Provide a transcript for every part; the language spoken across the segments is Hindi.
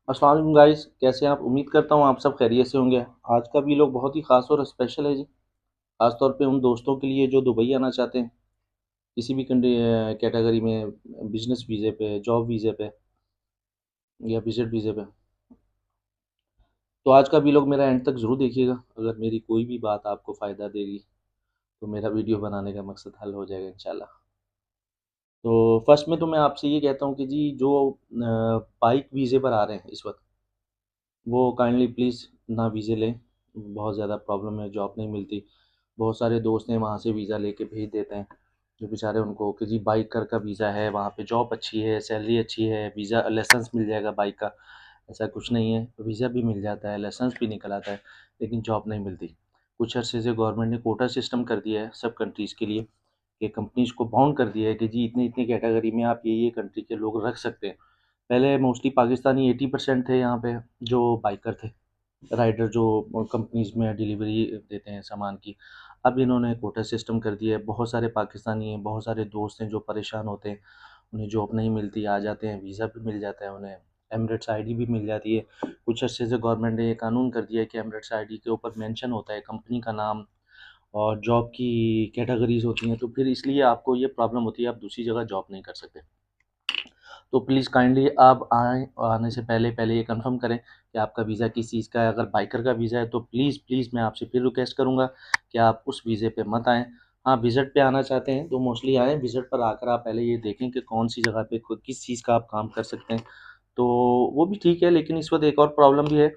अस्सलाम वालेकुम गाइस, कैसे हैं आप? उम्मीद करता हूँ आप सब खैरियत से होंगे। आज का वीलॉग बहुत ही ख़ास और स्पेशल है जी। ख़ास तौर पे उन दोस्तों के लिए जो दुबई आना चाहते हैं, किसी भी कैटेगरी में, बिज़नेस वीज़े पे, जॉब वीज़े पे या विज़िट वीज़े पे। तो आज का वीलॉग मेरा एंड तक ज़रूर देखिएगा। अगर मेरी कोई भी बात आपको फ़ायदा देगी, तो मेरा वीडियो बनाने का मकसद हल हो जाएगा इंशाल्लाह। तो फर्स्ट में तो मैं आपसे ये कहता हूँ कि जी जो बाइक वीज़े पर आ रहे हैं इस वक़्त, वो काइंडली प्लीज़ ना वीज़े लें। बहुत ज़्यादा प्रॉब्लम है, जॉब नहीं मिलती। बहुत सारे दोस्त हैं वहाँ से वीज़ा लेके भेज देते हैं, जो बेचारे उनको कि जी बाइकर का वीज़ा है, वहाँ पे जॉब अच्छी है, सैलरी अच्छी है, वीज़ा लाइसेंस मिल जाएगा बाइक का। ऐसा कुछ नहीं है, वीज़ा भी मिल जाता है, लाइसेंस भी निकल आता है, लेकिन जॉब नहीं मिलती। कुछ अरसे से गवर्नमेंट ने कोटा सिस्टम कर दिया है सब कंट्रीज़ के लिए, कि कंपनीज़ को बाउंड कर दिया है कि जी इतनी-इतनी कैटेगरी में आप ये कंट्री के लोग रख सकते हैं। पहले मोस्टली पाकिस्तानी 80% थे यहाँ पे जो बाइकर थे, राइडर जो कंपनीज़ में डिलीवरी देते हैं सामान की। अब इन्होंने कोटा सिस्टम कर दिया है, बहुत सारे पाकिस्तानी हैं, बहुत सारे दोस्त हैं जो परेशान होते हैं, उन्हें जॉब नहीं मिलती, आ जाते हैं, वीज़ा भी मिल जाता है उन्हें, एमिरेट्स आईडी भी मिल जाती है। कुछ अरसे से गवर्नमेंट ने ये कानून कर दिया है कि एमिरेट्स आईडी के ऊपर मेंशन होता है कंपनी का नाम और जॉब की कैटेगरीज़ होती हैं, तो फिर इसलिए आपको ये प्रॉब्लम होती है, आप दूसरी जगह जॉब नहीं कर सकते। तो प्लीज़ काइंडली आप आएँ, आने से पहले ये कन्फर्म करें कि आपका वीज़ा किस चीज़ का है। अगर बाइकर का वीज़ा है तो प्लीज़ मैं आपसे फिर रिक्वेस्ट करूँगा कि आप उस वीज़े पे मत आएँ। हाँ, विज़िट पे आना चाहते हैं तो मोस्टली आएँ, विज़िट पर आकर आप पहले ये देखें कि कौन-सी जगह पे किस चीज़ का आप काम कर सकते हैं। तो वो भी ठीक है, लेकिन इस वक़्त एक और प्रॉब्लम भी है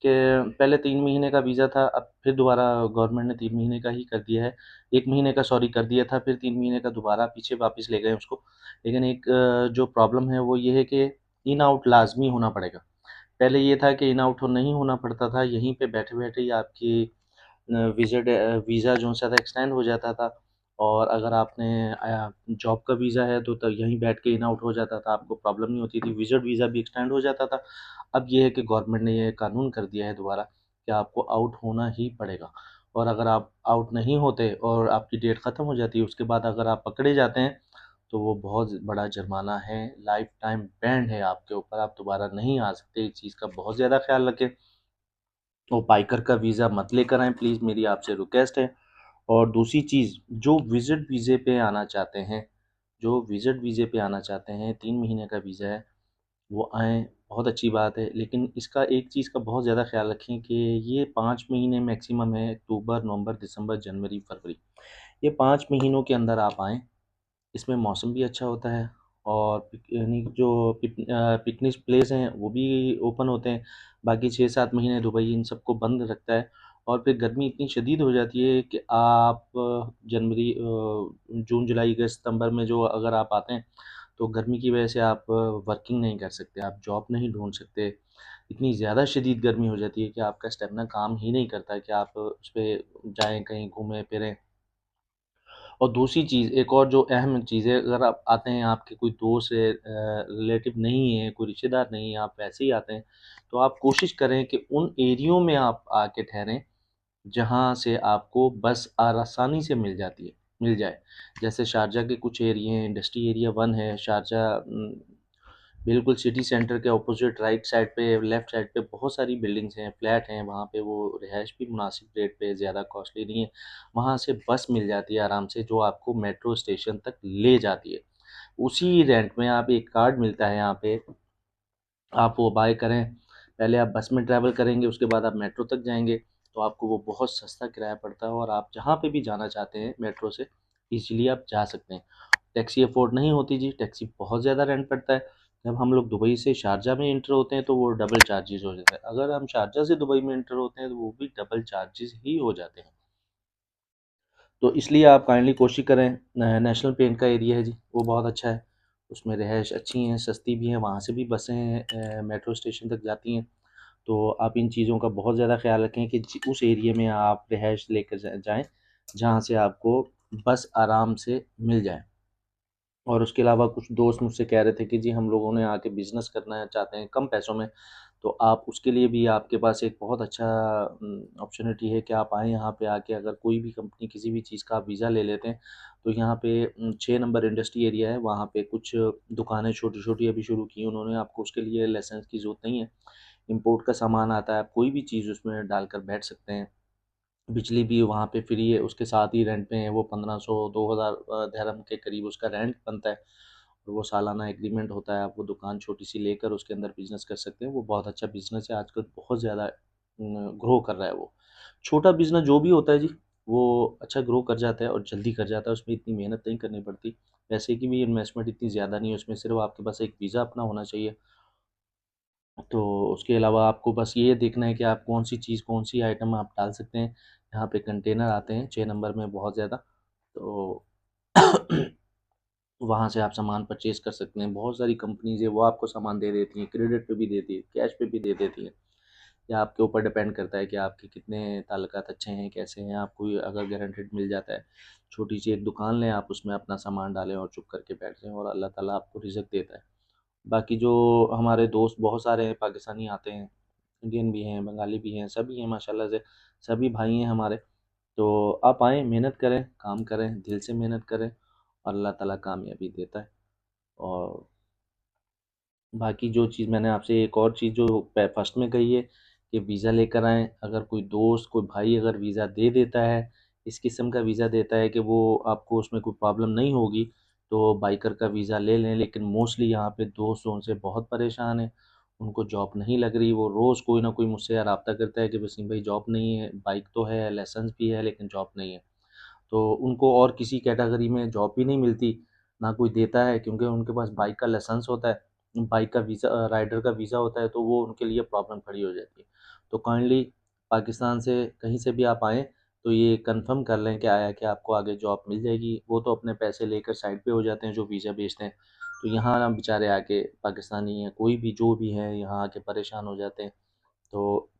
कि पहले 3 महीने का वीज़ा था, अब फिर दोबारा गवर्नमेंट ने 3 महीने का ही कर दिया है। 1 महीने का सॉरी कर दिया था, फिर 3 महीने का दोबारा पीछे वापस ले गए उसको। लेकिन एक जो प्रॉब्लम है वो ये है कि इन आउट लाज़मी होना पड़ेगा। पहले ये था कि इन आउट नहीं होना पड़ता था, यहीं पे बैठे-बैठे ही आपकी वीज़ा जो-सा था एक्सटेंड हो जाता था। और अगर आपने जॉब का वीज़ा है तो यहीं बैठ के इन आउट हो जाता था, आपको प्रॉब्लम नहीं होती थी, विज़िट वीज़ा भी एक्सटेंड हो जाता था। अब ये है कि गवर्नमेंट ने ये कानून कर दिया है दोबारा कि आपको आउट होना ही पड़ेगा, और अगर आप आउट नहीं होते और आपकी डेट ख़त्म हो जाती है, उसके बाद अगर आप पकड़े जाते हैं, तो वो बहुत बड़ा जुर्माना है, लाइफ़ टाइम बैन है आपके ऊपर, आप दोबारा नहीं आ सकते। इस चीज़ का बहुत ज़्यादा ख़्याल रखें। तो बाइकर का वीज़ा मत लेकर आएँ प्लीज़, मेरी आपसे रिक्वेस्ट है। और दूसरी चीज़, जो विज़िट वीज़े पे आना चाहते हैं, 3 महीने का वीज़ा है, वो आएँ, बहुत अच्छी बात है। लेकिन इसका एक चीज़ का बहुत ज़्यादा ख़्याल रखें कि ये 5 महीने मैक्सिमम है, अक्टूबर, नवंबर, दिसंबर, जनवरी, फरवरी। ये 5 महीनों के अंदर आप आएँ, इसमें मौसम भी अच्छा होता है और यानी जो पिकनिक प्लेस हैं वो भी ओपन होते हैं। बाकी 6-7 महीने दुबई इन सबको बंद रखता है और फिर गर्मी इतनी शदीद हो जाती है कि आप जून, जुलाई, अगस्त, सितंबर में जो अगर आप आते हैं, तो गर्मी की वजह से आप वर्किंग नहीं कर सकते, आप जॉब नहीं ढूँढ सकते। इतनी ज़्यादा शदीद गर्मी हो जाती है कि आपका स्टेमिना काम ही नहीं करता कि आप उसपे जाएँ, कहीं घूमें-फिरें। और दूसरी चीज़, एक और जो अहम चीज़ है, अगर आप आते हैं, आपके कोई दोस्त है, रिलेटिव नहीं है, कोई रिश्तेदार नहीं है, आप वैसे ही आते हैं, तो आप कोशिश करें कि उन एरियो में आप आके ठहरें, जहाँ से आपको बस आसानी से मिल जाए। जैसे शारजाह के कुछ एरिये हैं, इंडस्ट्री एरिया 1 है, शारजाह बिल्कुल सिटी सेंटर के अपोज़िट राइट साइड पे, लेफ्ट साइड पे बहुत सारी बिल्डिंग्स हैं, फ्लैट हैं, वहाँ पे वो रिहाइश भी मुनासिब रेट पे, ज़्यादा कॉस्टली नहीं है। वहाँ से बस मिल जाती है आराम से, जो आपको मेट्रो स्टेशन तक ले जाती है। उसी रेंट में आप एक कार्ड मिलता है यहाँ पे, आप वो बाय करें। पहले आप बस में ट्रैवल करेंगे, उसके बाद आप मेट्रो तक जाएँगे, तो आपको वो बहुत सस्ता किराया पड़ता है और आप जहाँ पे भी जाना चाहते हैं मेट्रो से, ईज़िली आप जा सकते हैं। टैक्सी अफ़ोर्ड नहीं होती जी, टैक्सी बहुत ज़्यादा रेंट पड़ता है। जब हम लोग दुबई से शारजाह में एंटर होते हैं, तो वो डबल चार्जेज़ हो जाता है। अगर हम शारजाह से दुबई में एंटर होते हैं, तो वो भी डबल चार्जेज़ ही हो जाते हैं। तो इसलिए आप काइंडली कोशिश करें, नेशनल पेंट का एरिया है जी, वो बहुत अच्छा है। उसमें रिहाइश अच्छी हैं, सस्ती भी हैं, वहाँ से भी बसें मेट्रो स्टेशन तक जाती हैं। तो आप इन चीज़ों का बहुत ज़्यादा ख़्याल रखें कि उस एरिया में आप रिहाइश लेकर जाएँ, जहाँ से आपको बस आराम से मिल जाए। और उसके अलावा कुछ दोस्त मुझसे कह रहे थे कि जी हम लोगों ने आके बिज़नेस करना चाहते हैं कम पैसों में, तो आप उसके लिए भी आपके पास एक बहुत अच्छा अपॉर्चुनिटी है कि आप आएँ यहाँ पे आके अगर कोई भी कंपनी किसी भी चीज़ का आप वीज़ा ले लेते हैं, तो यहाँ पे 6 नंबर इंडस्ट्री एरिया है, वहाँ पे कुछ दुकानें छोटी-छोटी अभी शुरू की उन्होंने, आपको उसके लिए लाइसेंस की ज़रूरत नहीं है। इम्पोर्ट का सामान आता है, आप कोई भी चीज़ उसमें डालकर बैठ सकते हैं। बिजली भी वहाँ पे फ्री है, उसके साथ ही रेंट पे है वो 1500 2000 दिरहम के करीब उसका रेंट बनता है और वो सालाना एग्रीमेंट होता है। आप वो दुकान छोटी-सी लेकर उसके अंदर बिज़नेस कर सकते हैं, वो बहुत अच्छा बिज़नेस है, आजकल बहुत ज़्यादा ग्रो कर रहा है वो। छोटा बिज़नेस जो भी होता है जी, वो अच्छा ग्रो कर जाता है और जल्दी कर जाता है, उसमें इतनी मेहनत नहीं करनी पड़ती। पैसे की भी इन्वेस्टमेंट इतनी ज़्यादा नहीं है उसमें, सिर्फ़ आपके पास एक वीज़ा अपना होना चाहिए। तो उसके अलावा आपको बस ये देखना है कि आप कौन-सी चीज़, कौन-सी आइटम आप डाल सकते हैं। यहाँ पे कंटेनर आते हैं 6 नंबर में बहुत ज़्यादा, तो वहाँ से आप सामान परचेज़ कर सकते हैं। बहुत सारी कंपनीज़ है, वो आपको सामान दे देती हैं, क्रेडिट पे भी देती है, कैश पे भी दे देती हैं। या आपके ऊपर डिपेंड करता है कि आपके कितने ताल्लुकात अच्छे हैं, कैसे हैं। आपको ये अगर गारंटीड मिल जाता है, छोटी-सी एक दुकान लें, आप उसमें अपना सामान डालें और चुप करके बैठ जाएँ और अल्लाह ताला आपको रिज़्क देता है। बाकी जो हमारे दोस्त बहुत सारे हैं, पाकिस्तानी आते हैं, इंडियन भी हैं, बंगाली भी हैं, सभी हैं माशाल्लाह से, सभी भाई हैं हमारे। तो आप आएँ, मेहनत करें, काम करें, दिल से मेहनत करें और अल्लाह ताला कामयाबी देता है। और बाकी जो चीज़ मैंने आपसे एक और चीज़ जो फर्स्ट में कही है कि वीज़ा लेकर आएँ, अगर कोई दोस्त, कोई भाई अगर वीज़ा दे देता है, इस किस्म का वीज़ा देता है कि वो आपको उसमें कोई प्रॉब्लम नहीं होगी, तो बाइकर का वीज़ा ले लें। लेकिन मोस्टली यहाँ पे दोस्त उनसे बहुत परेशान हैं, उनको जॉब नहीं लग रही, वो रोज़ कोई ना कोई मुझसे रब्ता करता है कि वसीम भाई जॉब नहीं है, बाइक तो है, लाइसेंस भी है, लेकिन जॉब नहीं है। तो उनको और किसी कैटेगरी में जॉब भी नहीं मिलती, ना कोई देता है, क्योंकि उनके पास बाइक का लाइसेंस होता है, बाइक का वीज़ा राइडर का वीज़ा होता है, तो वो उनके लिए प्रॉब्लम खड़ी हो जाती है। तो काइंडली पाकिस्तान से कहीं से भी आप आएँ, तो ये कन्फर्म कर लें कि आया कि आपको आगे जॉब मिल जाएगी। वो तो अपने पैसे लेकर साइड पे हो जाते हैं जो वीज़ा भेजते हैं, तो यहाँ ना बेचारे आके पाकिस्तानी या कोई भी जो भी हैं, यहाँ आके परेशान हो जाते हैं। तो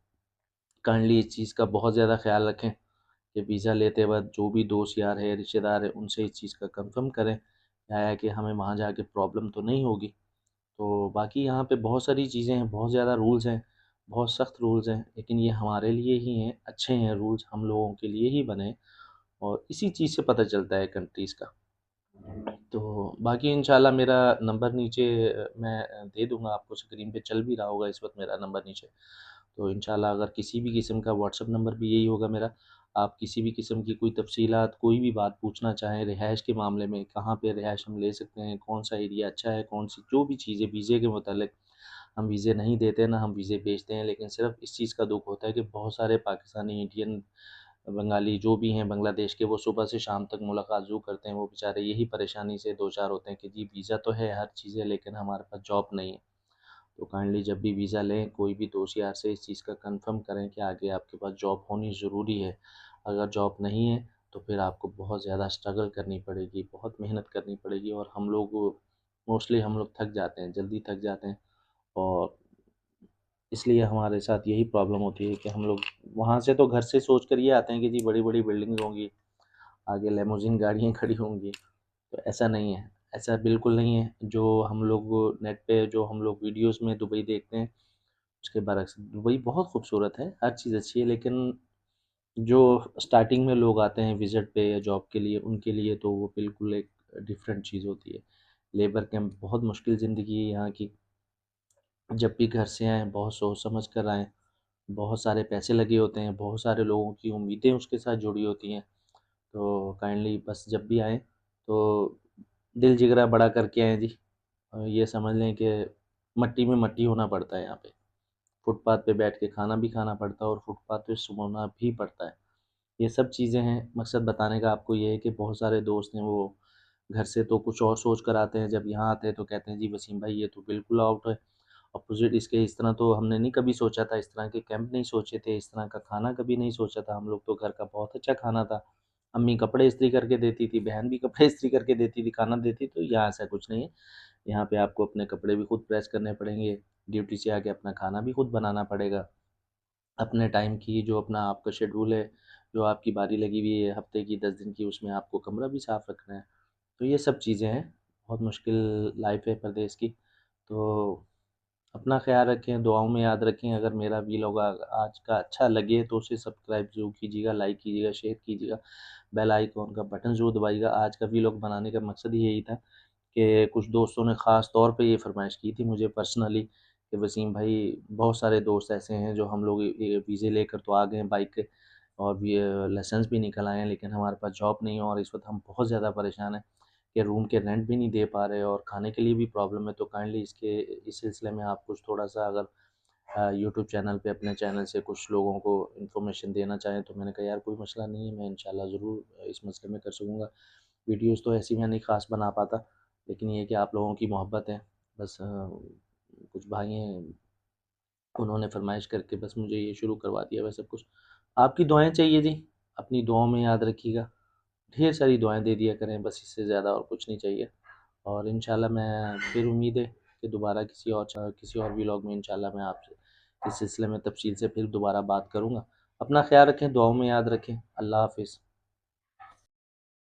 काइंडली इस चीज़ का बहुत ज़्यादा ख़्याल रखें कि वीज़ा लेते वक़्त जो भी दोस्त यार है, रिश्तेदार है, उनसे इस चीज़ का कन्फर्म करें, क्या है कि हमें वहाँ जाके प्रॉब्लम तो नहीं होगी। तो बाकी यहाँ पे बहुत सारी चीज़ें हैं, बहुत ज़्यादा रूल्स हैं, बहुत सख्त रूल्स हैं, लेकिन ये हमारे लिए ही हैं, अच्छे हैं रूल्स, हम लोगों के लिए ही बने हैं और इसी चीज़ से पता चलता है कंट्रीज़ का। तो बाकी इंशाल्लाह मेरा नंबर नीचे मैं दे दूँगा आपको, स्क्रीन पे चल भी रहा होगा इस वक़्त मेरा नंबर नीचे। तो इंशाल्लाह अगर किसी भी किस्म का व्हाट्सएप नंबर भी यही होगा मेरा, आप किसी भी किस्म की कोई तफ़सीलात, कोई भी बात पूछना चाहें रिहाइश के मामले में, कहाँ पे रिहाइश हम ले सकते हैं, कौन-सा एरिया अच्छा है, कौन-सी जो भी चीज़ें वीज़े के मुतालिक, हम वीज़े नहीं देते, ना हम वीज़े बेचते हैं, लेकिन सिर्फ़ इस चीज़ का दुःख होता है कि बहुत सारे पाकिस्तानी, इंडियन, बंगाली जो भी हैं बांग्लादेश के, वो सुबह से शाम तक मुलाकात ज़रूर करते हैं, वो बेचारे यही परेशानी से दो-चार होते हैं कि जी वीज़ा तो है, हर चीज़ है, लेकिन हमारे पास जॉब नहीं है। तो काइंडली जब भी वीज़ा लें, कोई भी दोस्त यार से इस चीज़ का कन्फर्म करें कि आगे आपके पास जॉब होनी ज़रूरी है। अगर जॉब नहीं है, तो फिर आपको बहुत ज़्यादा स्ट्रगल करनी पड़ेगी, बहुत मेहनत करनी पड़ेगी और हम लोग मोस्टली हम लोग थक जाते हैं, जल्दी थक जाते हैं और इसलिए हमारे साथ यही प्रॉब्लम होती है कि हम लोग वहाँ से तो घर से सोच कर ये आते हैं कि जी बड़ी-बड़ी बिल्डिंग्स होंगी, आगे लिमोज़िन गाड़ियाँ खड़ी होंगी, तो ऐसा नहीं है, ऐसा बिल्कुल नहीं है। जो हम लोग नेट पे जो हम लोग वीडियोज़ में दुबई देखते हैं, उसके बरक्स दुबई बहुत खूबसूरत है, हर चीज़ अच्छी है, लेकिन जो स्टार्टिंग में लोग आते हैं विज़िट पे या जॉब के लिए, उनके लिए तो वो बिल्कुल एक डिफरेंट चीज़ होती है। लेबर कैंप बहुत मुश्किल ज़िंदगी है यहाँ की। जब भी घर से आएँ, बहुत सोच समझ कर आएँ, बहुत सारे पैसे लगे होते हैं, बहुत सारे लोगों की उम्मीदें उसके साथ जुड़ी होती हैं। तो काइंडली बस जब भी आएँ, तो दिल जिगरा बड़ा करके आएँ जी। ये समझ लें कि मट्टी में मट्टी होना पड़ता है यहाँ पे। फुटपाथ पे बैठ के खाना भी खाना पड़ता है और फुटपाथ पे सोना भी पड़ता है। ये सब चीज़ें हैं, मकसद बताने का आपको ये है कि बहुत सारे दोस्त हैं वो घर से तो कुछ और सोच कर आते हैं, जब यहाँ आते हैं तो कहते हैं जी वसीम भाई ये तो बिल्कुल आउट है, अपोज़िट इसके, इस तरह तो हमने नहीं कभी सोचा था, इस तरह के कैंप नहीं सोचे थे, इस तरह का खाना कभी नहीं सोचा था, हम लोग तो घर का बहुत अच्छा खाना था। अम्मी कपड़े इस्त्री करके देती थी, बहन भी कपड़े इस्त्री करके देती थी, खाना देती, तो यहाँ ऐसा कुछ नहीं है। यहाँ पे आपको अपने कपड़े भी खुद प्रेस करने पड़ेंगे, ड्यूटी से आके अपना खाना भी खुद बनाना पड़ेगा। अपने टाइम की जो अपना आपका शेड्यूल है, जो आपकी बारी लगी हुई है हफ़्ते की 10 दिन की, उसमें आपको कमरा भी साफ़ रखना है। तो ये सब चीज़ें हैं बहुत मुश्किल लाइफ है परदेश की। तो अपना ख्याल रखें, दुआओं में याद रखें। अगर मेरा व्लॉग आज का अच्छा लगे तो उसे सब्सक्राइब ज़रूर कीजिएगा, लाइक कीजिएगा, शेयर कीजिएगा, बेल आइकॉन का बटन ज़रूर दबाइएगा। आज का व्लॉग बनाने का मकसद ही यही था कि कुछ दोस्तों ने ख़ास तौर पे ये फ़रमाइश की थी मुझे पर्सनली कि वसीम भाई, बहुत सारे दोस्त ऐसे हैं जो हम लोग वीज़े लेकर तो आ गए हैं बाइक के, और भी लाइसेंस भी निकल आए हैं, लेकिन हमारे पास जॉब नहीं है और इस वक्त हम बहुत ज़्यादा परेशान हैं कि रूम के रेंट भी नहीं दे पा रहे और खाने के लिए भी प्रॉब्लम है। तो काइंडली इस सिलसिले में आप कुछ थोड़ा सा अगर यूट्यूब चैनल पे अपने चैनल से कुछ लोगों को इन्फॉर्मेशन देना चाहें तो मैंने कहा यार कोई मसला नहीं है, मैं इंशाल्लाह ज़रूर इस मसले में कर सकूँगा। वीडियोस तो ऐसी मैं नहीं ख़ास बना पाता, लेकिन ये कि आप लोगों की मोहब्बत है, बस कुछ भाई हैं, उन्होंने फ़रमाइश करके बस मुझे ये शुरू करवा दिया। वैसे कुछ आपकी दुआएं चाहिए जी, अपनी दुआओं में याद रखिएगा, ढेर सारी दुआएं दे दिया करें, बस इससे ज़्यादा और कुछ नहीं चाहिए। और इंशाल्लाह मैं फिर उम्मीद है कि दोबारा किसी और व्लॉग में इंशाल्लाह मैं आपसे इस सिलसिले में तफसील से फिर दोबारा बात करूँगा। अपना ख्याल रखें, दुआओं में याद रखें। अल्लाह हाफ़िज़।